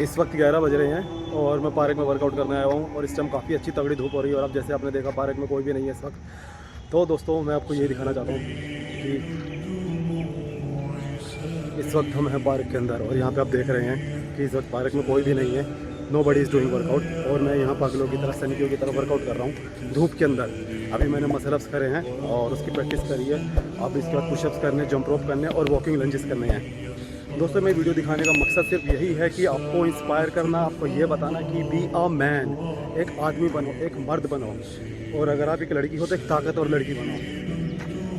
इस वक्त 11 बज रहे हैं और मैं पार्क में वर्कआउट करने आया हूँ और इस टाइम काफ़ी अच्छी तगड़ी धूप हो रही है और अब जैसे आपने देखा पार्क में कोई भी नहीं है इस वक्त. तो दोस्तों मैं आपको ये दिखाना चाहता हूँ कि इस वक्त हम हैं पार्क के अंदर और यहाँ पे आप देख रहे हैं कि इस वक्त पार्क में कोई भी नहीं है. Nobody is doing workout और मैं यहाँ पागलों की तरह सैनिकों की तरह वर्कआउट कर रहा हूँ धूप के अंदर. अभी मैंने मसल अप्स करे हैं और उसकी प्रैक्टिस करी है. अब इसके बाद पुशअप्स करने, जंप रोप करने और वॉकिंग लंजेस करने हैं. दोस्तों मैं वीडियो दिखाने का मकसद सिर्फ यही है कि आपको इंस्पायर करना, आपको ये बताना कि बी अ मैन, एक आदमी बनो, एक मर्द बनो. और अगर आप एक लड़की हो तो एक ताकतवर लड़की बनो.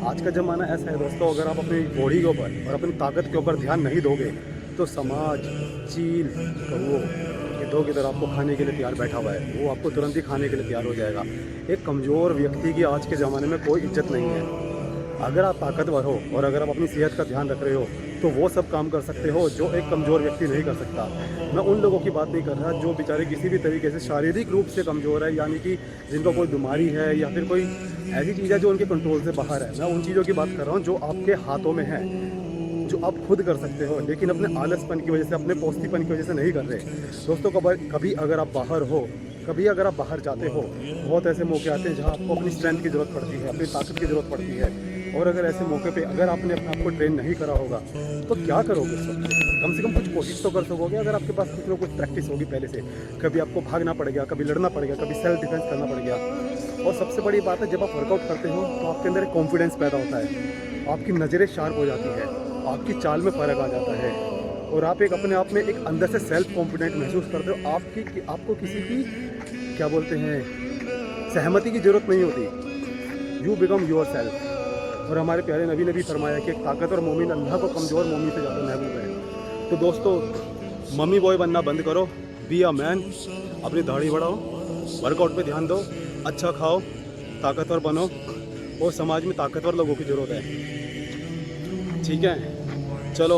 आज का ज़माना ऐसा है दोस्तों, अगर आप अपनी बॉडी के ऊपर और अपनी ताकत के ऊपर ध्यान नहीं दोगे तो समाज, चील, कौओ ये दो की तरह आपको खाने के लिए तैयार बैठा हुआ है. वो आपको तुरंत ही खाने के लिए तैयार हो जाएगा. एक कमज़ोर व्यक्ति की आज के ज़माने में कोई इज्जत नहीं है. अगर आप ताकतवर हो और अगर आप अपनी सेहत का ध्यान रख रहे हो तो वो सब काम कर सकते हो जो एक कमज़ोर व्यक्ति नहीं कर सकता. मैं उन लोगों की बात नहीं कर रहा जो बेचारे किसी भी तरीके से शारीरिक रूप से कमज़ोर है, यानी कि जिनको कोई बीमारी है या फिर कोई ऐसी चीज़ है जो उनके कंट्रोल से बाहर है. मैं उन चीज़ों की बात कर रहा हूँ जो आपके हाथों में है, जो आप खुद कर सकते हो लेकिन अपने आलसपन की वजह से, अपने पौस्तीपन की वजह से नहीं कर रहे. दोस्तों कभी अगर आप बाहर हो, कभी अगर आप बाहर जाते हो, बहुत ऐसे मौके आते हैं जहाँ आपको अपनी स्ट्रेंथ की ज़रूरत पड़ती है, अपनी ताकत की ज़रूरत पड़ती है. और अगर ऐसे मौके पे अगर आपने अपने आप को ट्रेन नहीं करा होगा तो क्या करोगे उस वक्त? कम से कम कुछ कोशिश तो कर सकोगे. अगर आपके पास कुछ ना कुछ प्रैक्टिस होगी पहले से, कभी आपको भागना पड़ेगा, कभी लड़ना पड़ेगा, कभी सेल्फ डिफेंस करना पड़ेगा. और सबसे बड़ी बात है, जब आप वर्कआउट करते हो तो आपके अंदर एक कॉन्फिडेंस पैदा होता है, आपकी नज़रें शार्प हो जाती है, आपकी चाल में फ़र्क आ जाता है और आप एक अपने आप में एक अंदर से सेल्फ कॉन्फिडेंट महसूस करते हो. आपको किसी की क्या बोलते हैं सहमति की ज़रूरत नहीं होती. You become your self. और हमारे प्यारे नबी ने भी फरमाया कि एक ताकतवर मोमिन अल्लाह को कमज़ोर मोमिन से ज़्यादा महबूब है. तो दोस्तों मम्मी बॉय बनना बंद करो, बी अ मैन. अपनी दाढ़ी बढ़ाओ, वर्कआउट पे ध्यान दो, अच्छा खाओ, ताकतवर बनो और समाज में ताकतवर लोगों की ज़रूरत है. ठीक है, चलो.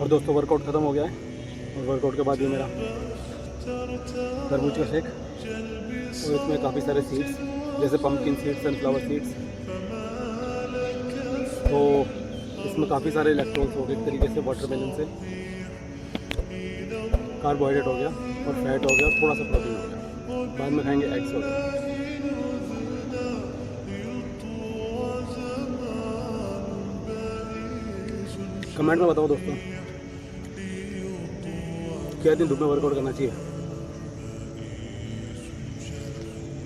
और दोस्तों वर्कआउट ख़त्म हो गया है और वर्कआउट के बाद ये मेरा तरबूज का शेक और इसमें काफ़ी सारे सीड्स जैसे पम्पकिन सीड्स, सनफ्लावर सीड्स. तो इसमें काफ़ी सारे इलेक्ट्रॉन्स हो गए एक तरीके से वाटरमेलन से. कार्बोहाइड्रेट हो गया और फैट हो गया और थोड़ा सा प्रोटीन हो गया. बाद में खाएंगे एग्स वगैरह. कमेंट में बताओ दोस्तों क्या दिन धूप में वर्कआउट करना चाहिए.